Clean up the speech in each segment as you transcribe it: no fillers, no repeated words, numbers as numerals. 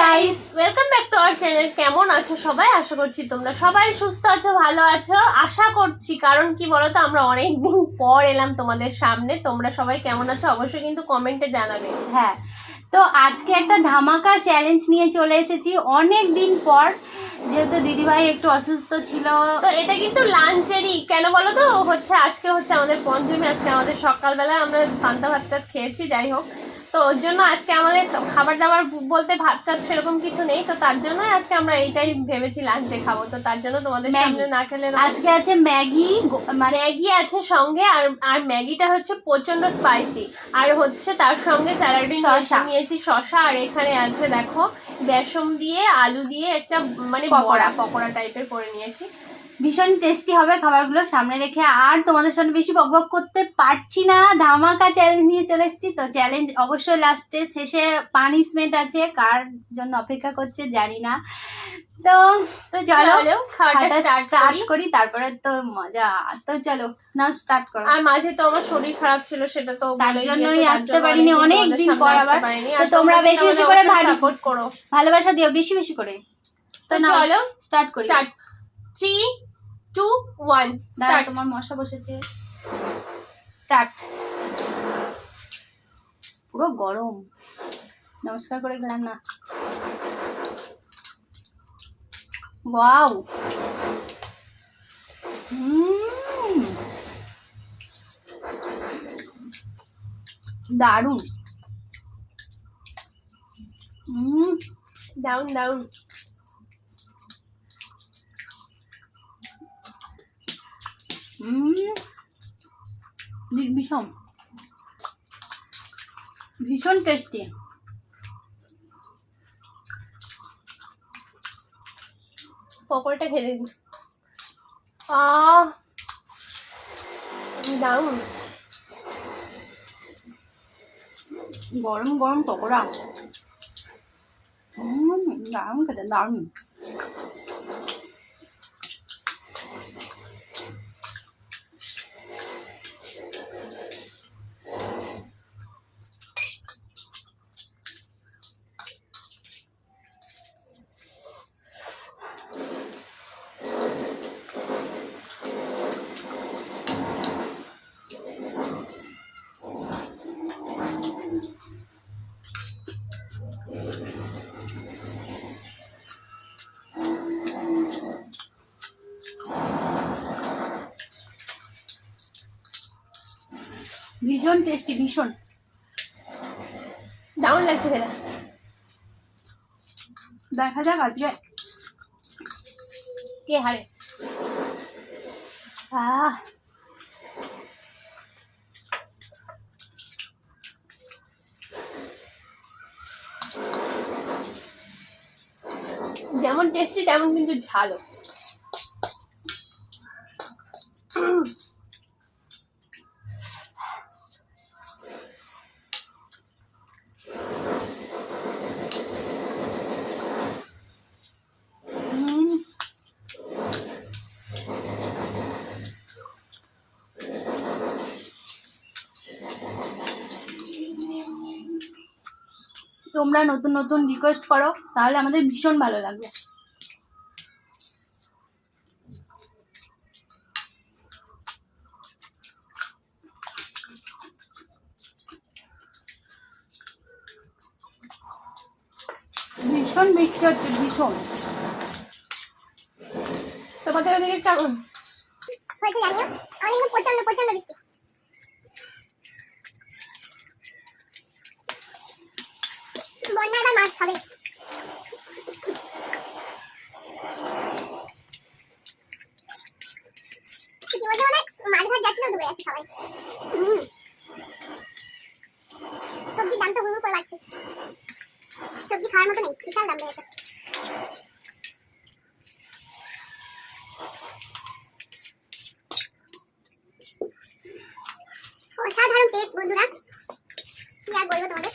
Guys, welcome back to our channel. কেমন আছো সবাই? আশা করছি তোমরা সবাই সুস্থ আছো, ভালো আছো। আশা করছি, কারণ কি বলতো, আমরা অনেকদিন পর এলাম তোমাদের সামনে। তোমরা সবাই কেমন আছো অবশ্যই কিন্তু কমেন্টে জানাবে। হ্যাঁ, তো আজকে একটা ধামাকা চ্যালেঞ্জ নিয়ে চলে এসেছি অনেক দিন পর, যেহেতু দিদিভাই একটু অসুস্থ ছিল। তো এটা কিন্তু লাঞ্চেরই, কেন বলো তো, আজকে হচ্ছে আমাদের পঞ্চমী। আজকে আমাদের সকালবেলা আমরা পান্তা ভাতটা খেয়েছি, যাই হোক। তো ওর জন্য আজকে আমাদের খাবার দাবার বলতে ভাত টাত সেরকম কিছু নেই, তো তার জন্য আজকে আমরা এইটাই ভেবেছি লাঞ্চে খাবো। তো তার জন্য তোমাদের সামনে না খেলে আজকে আছে ম্যাগি, ম্যাগি আছে সঙ্গে, আর আর ম্যাগিটা হচ্ছে প্রচন্ড স্পাইসি, আর হচ্ছে তার সঙ্গে স্যালাডে নিয়েছি শসা, আর এখানে আছে দেখো বেসন দিয়ে আলু দিয়ে একটা মানে পকোড়া টাইপের করে নিয়েছি। ভীষণ টেস্টি হবে খাবারগুলো সামনে রেখে। আর তোমাদের সামনে বেশি বকবক করতে পারছি না, ধামাকা চ্যালেঞ্জ নিয়ে চলে এসেছি। তো চ্যালেঞ্জ অবশ্যই লাস্টে শেষে পানিশমেন্ট আছে, কার জন্য অপেক্ষা করছে জানি না। তো চলো খাওয়াটা স্টার্ট করি, তারপরে তো মজা। তো চলো না, স্টার্ট করো। আর মাঝে তো আমার শরীর খারাপ ছিল, সেটা তো তার জন্যই আসতে পারিনি অনেক দিন পর আবার। তো তোমরা বেশি বেশি করে সাপোর্ট করো, ভালোবাসা দিও বেশি বেশি করে। তো চলো স্টার্ট করি। 3 2 1 স্টার্ট। তোমার মশা বসেছে, স্টার্ট। পুরো গরম, নমস্কার করে গেলাম না। ওয়াও, দারুন। Down down. ভীষণ ভীষণ টেস্টি। পকোড়াটা খেয়ে দেখবি। দারুন, গরম গরম পকোড়া, দারুন খেতে, দারুন। ভীষণ টেস্টি, ভীষণ দারুন লাগছে খেতে। দেখা যাক আজকে কে হারে। যেমন টেস্টি তেমন কিন্তু ঝালও। তোমরা নতুন নতুন রিকোয়েস্ট করো, তাহলে আমাদের ভীষণ ভালো লাগবে। ভীষণ মিষ্টি হচ্ছে, ভীষণ। তোমাদের ওদিকে কেমন হয়েছে জানিও, আমাদের কিন্তু প্রচন্ড প্রচন্ড বৃষ্টি। বন্যা এবার মাছ খাবে। ইতিমধ্যে মানে মাছ ভাত যাচ্ছিল, ডুবে যাচ্ছে সবাই। সবজির দাম তো হুড় করে বাড়ছে, সবজি খাওয়ার মতো নেই, বিশাল দাম বেড়েছে। অসাধারণ টেস্ট বন্ধুরা, কি আর বলবো তোমাদের।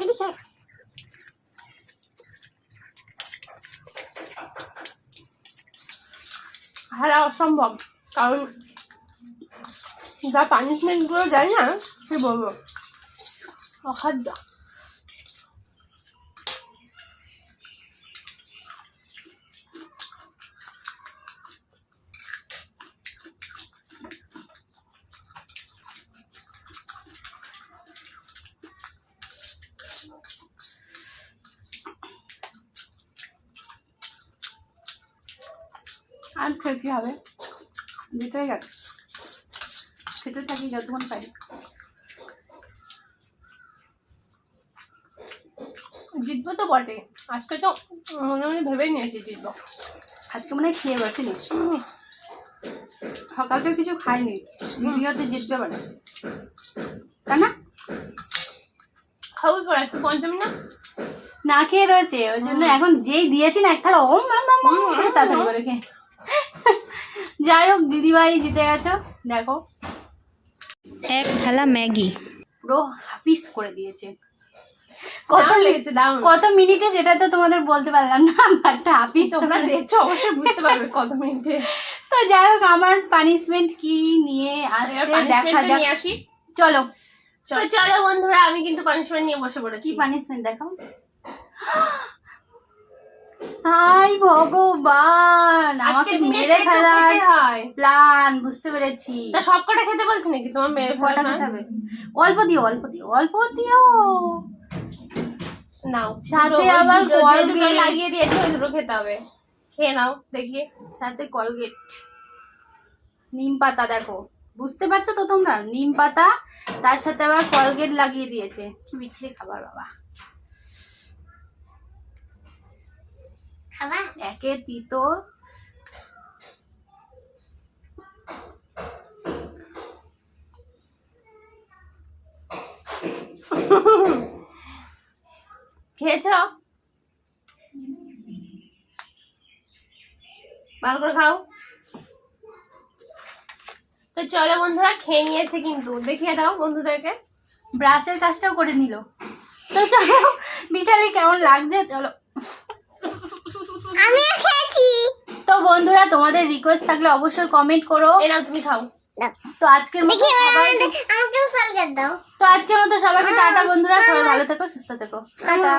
যদি সে হারা অসম্ভব, কারণ যা পানিশমেন্ট গুলো যায় না কি বলবো, অখাদ্য। আর খেয়ে কি হবে, যেতেই গেছে, খেতে থাকি যতক্ষণ পারি। জিতবো তো বটে, আজকে তো মনে মনে ভেবেই নিয়েছি জিতবো। আজকে মনে হয় খেয়ে বসিনি, সকালটা কিছু খাইনি, ভিডিওতে জিতবে বলে, তাই না? খাবো পর, আজকে পঞ্চমী না। না খেয়ে রয়েছে, ওই জন্য এখন যেই দিয়েছি না এক থালা ওম করে তাড়াতাড়ি করে খেয়ে। যাই হোক, দিদিভাই জিতে গেছো, দেখো এক থালা ম্যাগি পুরো হাফিস করে দিয়েছে। দারুণ লেগেছে, দারুণ। কত মিনিটে সেটা তো তোমাদের বলতে পারলাম না, বাট হাফিস তোমরা দেখছো অবশ্যই বুঝতে পারবে কত মিনিটে। তো যাই হোক, আমার পানিশমেন্ট কি নিয়ে আসছে দেখা যাক। নিয়ে আসি, চলো তো চলো বন্ধুরা, আমি কিন্তু পানিশমেন্ট নিয়ে বসে পড়েছি। কি পানিশমেন্ট দেখাও। হাই ভগবান, আমাকে মেরে ফেলার হয় প্ল্যান, বুঝতে পেরেছি। তা সবকটা খেতে বলছি নাকি তোমার মেরে কটা ফেলা? খেতে হবে? অল্প দিও, অল্প দিও, অল্প দিও। নাও, সাথে দুটো, ওই আবার দুটো, যে দুটো Colgate। লাগিয়ে দিয়েছে ওই দুটো খেতে হবে। খেয়ে নাও দেখি। সাথে কলগেট, নিম পাতা, দেখো বুঝতে পারছো তো তোমরা, নিম পাতা, তার সাথে আবার কলগেট লাগিয়ে দিয়েছে। কি বিচ্ছিরি খাবার বাবা, খাবার একে তিতো। খেয়েছো? ভালো করে খাও। তো চলো বন্ধুরা, খেয়ে নিয়েছে কিন্তু, দেখিয়ে দাও বন্ধুদেরকে। ব্রাশের কাজটাও করে নিল। তো চলো, বিশালি কেমন লাগছে, চলো। আমিও খেয়েছি। তো বন্ধুরা, তোমাদের রিকোয়েস্ট থাকলে অবশ্যই কমেন্ট করো। এই নাও, তুমি খাও। তো আজকের মতো দেখি সবাইকে, আমাকেও ফল দাও। তো আজকের মতো সবাইকে টাটা বন্ধুরা, সবাই ভালো থেকো, সুস্থ থেকো, টাটা।